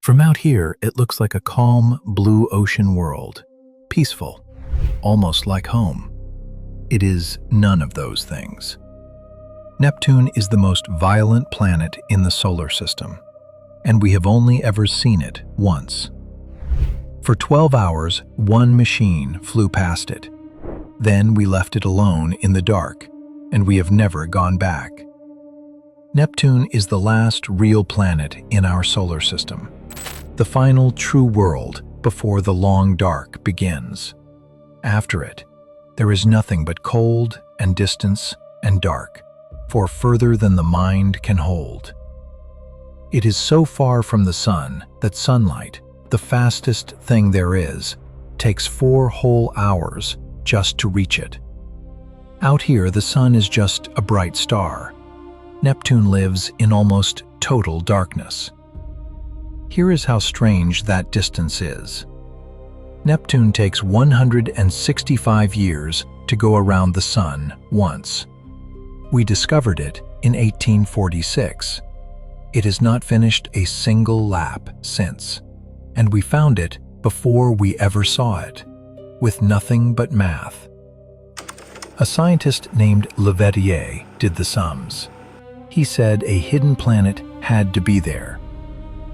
From out here, it looks like a calm, blue ocean world. Peaceful, almost like home. It is none of those things. Neptune is the most violent planet in the solar system, and we have only ever seen it once. For 12 hours, one machine flew past it. Then we left it alone in the dark, and we have never gone back. Neptune is the last real planet in our solar system, the final true world before the long dark begins. After it, there is nothing but cold and distance and dark, for further than the mind can hold. It is so far from the sun that sunlight, the fastest thing there is, takes 4 whole hours just to reach it. Out here, the sun is just a bright star. Neptune lives in almost total darkness. Here is how strange that distance is. Neptune takes 165 years to go around the sun once. We discovered it in 1846. It has not finished a single lap since, and we found it before we ever saw it, with nothing but math. A scientist named Leverrier did the sums. He said a hidden planet had to be there.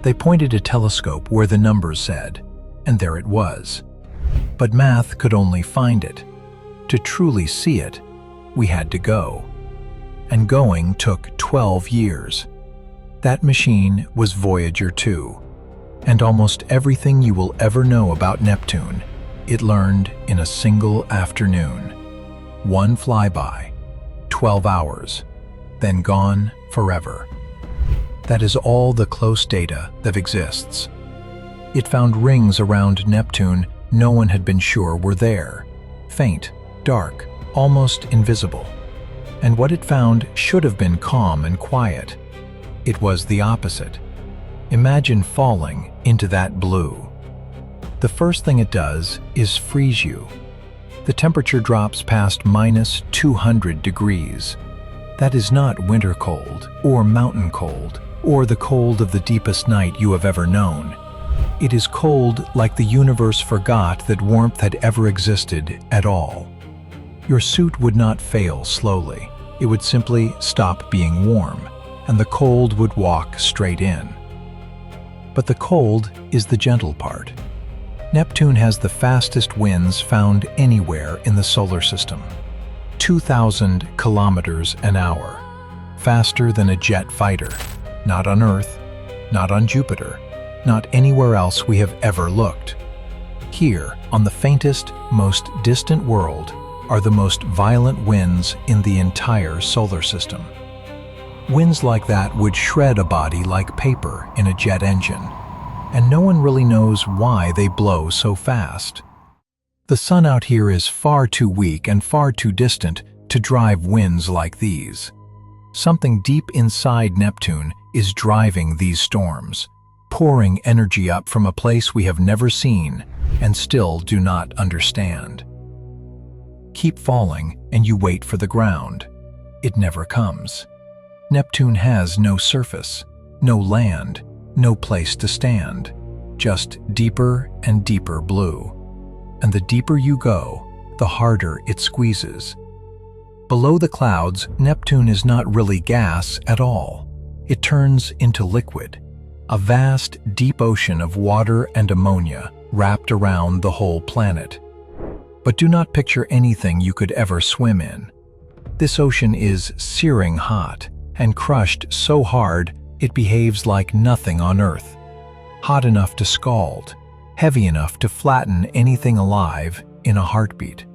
They pointed a telescope where the numbers said, and there it was. But math could only find it. To truly see it, we had to go. And going took 12 years. That machine was Voyager 2, and almost everything you will ever know about Neptune, it learned in a single afternoon. One flyby, 12 hours, then gone forever. That is all the close data that exists. It found rings around Neptune no one had been sure were there, faint, dark, almost invisible. And what it found should have been calm and quiet. It was the opposite. Imagine falling into that blue. The first thing it does is freeze you. The temperature drops past -200 degrees. That is not winter cold, or mountain cold, or the cold of the deepest night you have ever known. It is cold like the universe forgot that warmth had ever existed at all. Your suit would not fail slowly. It would simply stop being warm, and the cold would walk straight in. But the cold is the gentle part. Neptune has the fastest winds found anywhere in the solar system. 2,000 kilometers an hour, faster than a jet fighter. Not on Earth, not on Jupiter, not anywhere else we have ever looked. Here, on the faintest, most distant world, are the most violent winds in the entire solar system. Winds like that would shred a body like paper in a jet engine, and no one really knows why they blow so fast. The sun out here is far too weak and far too distant to drive winds like these. Something deep inside Neptune is driving these storms, pouring energy up from a place we have never seen and still do not understand. Keep falling and you wait for the ground. It never comes. Neptune has no surface, no land, no place to stand, just deeper and deeper blue. And the deeper you go, the harder it squeezes. Below the clouds, Neptune is not really gas at all. It turns into liquid, a vast, deep ocean of water and ammonia wrapped around the whole planet. But do not picture anything you could ever swim in. This ocean is searing hot and crushed so hard it behaves like nothing on Earth. Hot enough to scald, heavy enough to flatten anything alive in a heartbeat.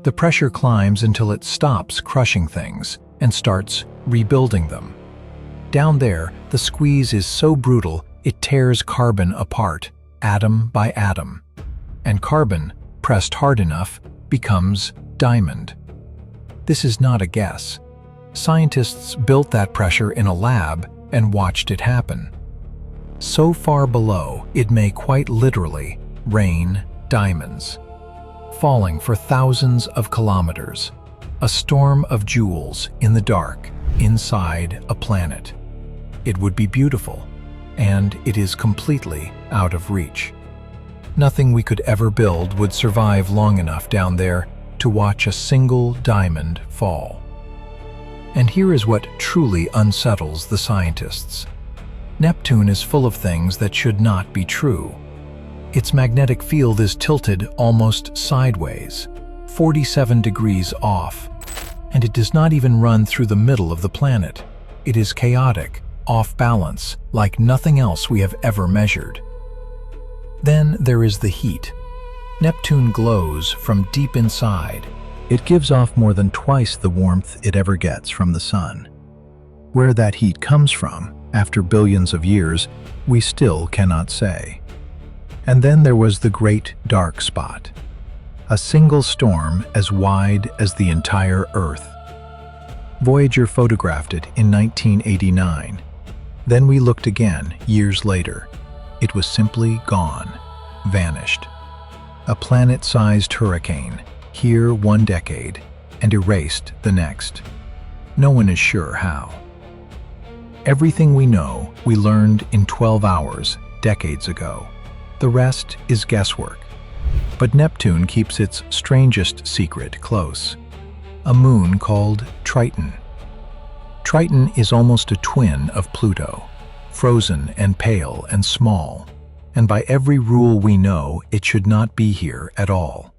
The pressure climbs until it stops crushing things and starts rebuilding them. Down there, the squeeze is so brutal it tears carbon apart, atom by atom. And carbon, pressed hard enough, becomes diamond. This is not a guess. Scientists built that pressure in a lab and watched it happen. So far below, it may quite literally rain diamonds, falling for thousands of kilometers, a storm of jewels in the dark inside a planet. It would be beautiful, and it is completely out of reach. Nothing we could ever build would survive long enough down there to watch a single diamond fall. And here is what truly unsettles the scientists. Neptune is full of things that should not be true. Its magnetic field is tilted almost sideways, 47 degrees off, and it does not even run through the middle of the planet. It is chaotic, off balance, like nothing else we have ever measured. Then there is the heat. Neptune glows from deep inside. It gives off more than twice the warmth it ever gets from the sun. Where that heat comes from, after billions of years, we still cannot say. And then there was the great dark spot. A single storm as wide as the entire Earth. Voyager photographed it in 1989. Then we looked again, years later. It was simply gone, vanished. A planet-sized hurricane, here one decade, and erased the next. No one is sure how. Everything we know, we learned in 12 hours, decades ago. The rest is guesswork. But Neptune keeps its strangest secret close. A moon called Triton. Triton is almost a twin of Pluto, frozen and pale and small, and by every rule we know, it should not be here at all.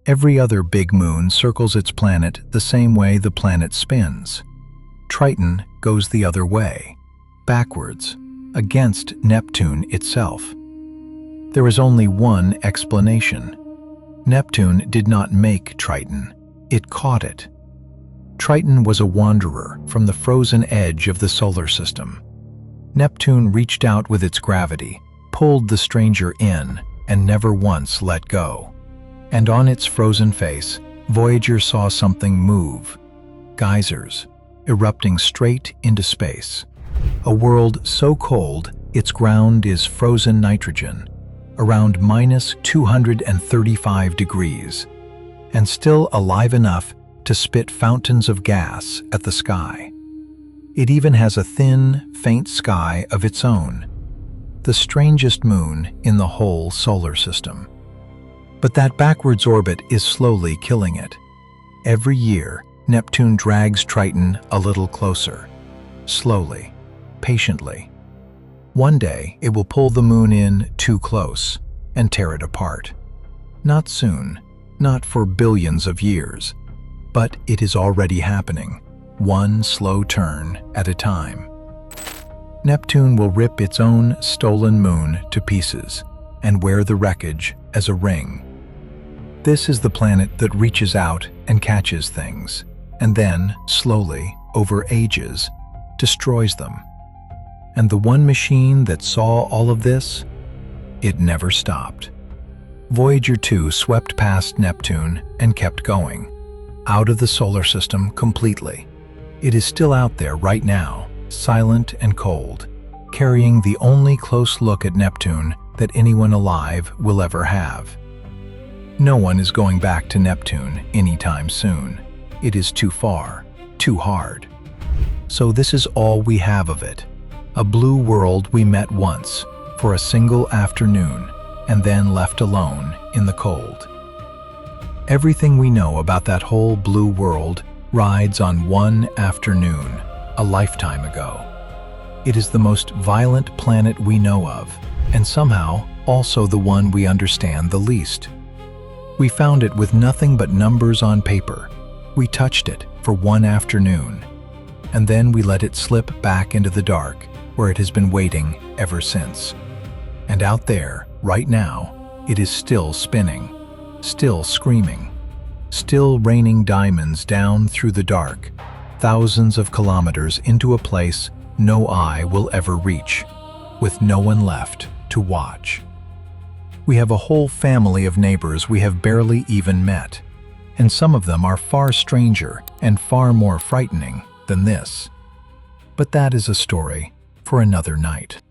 Every other big moon circles its planet the same way the planet spins. Triton goes the other way, backwards, against Neptune itself. There is only one explanation. Neptune did not make Triton, it caught it. Triton was a wanderer from the frozen edge of the solar system. Neptune reached out with its gravity, pulled the stranger in, and never once let go. And on its frozen face, Voyager saw something move. Geysers, erupting straight into space. A world so cold, its ground is frozen nitrogen, around minus 235 degrees, and still alive enough to spit fountains of gas at the sky. It even has a thin, faint sky of its own, the strangest moon in the whole solar system. But that backwards orbit is slowly killing it. Every year, Neptune drags Triton a little closer, slowly, patiently. One day, it will pull the moon in too close and tear it apart. Not soon, not for billions of years, but it is already happening, one slow turn at a time. Neptune will rip its own stolen moon to pieces and wear the wreckage as a ring. This is the planet that reaches out and catches things, and then, slowly, over ages, destroys them. And the one machine that saw all of this, it never stopped. Voyager 2 swept past Neptune and kept going, out of the solar system completely. It is still out there right now, silent and cold, carrying the only close look at Neptune that anyone alive will ever have. No one is going back to Neptune anytime soon. It is too far, too hard. So this is all we have of it. A blue world we met once, for a single afternoon, and then left alone in the cold. Everything we know about that whole blue world rides on one afternoon, a lifetime ago. It is the most violent planet we know of, and somehow also the one we understand the least. We found it with nothing but numbers on paper. We touched it for one afternoon, and then we let it slip back into the dark, where it has been waiting ever since. And out there, right now, it is still spinning, still screaming, still raining diamonds down through the dark, thousands of kilometers into a place no eye will ever reach, with no one left to watch. We have a whole family of neighbors we have barely even met, and some of them are far stranger and far more frightening than this. But that is a story for another night.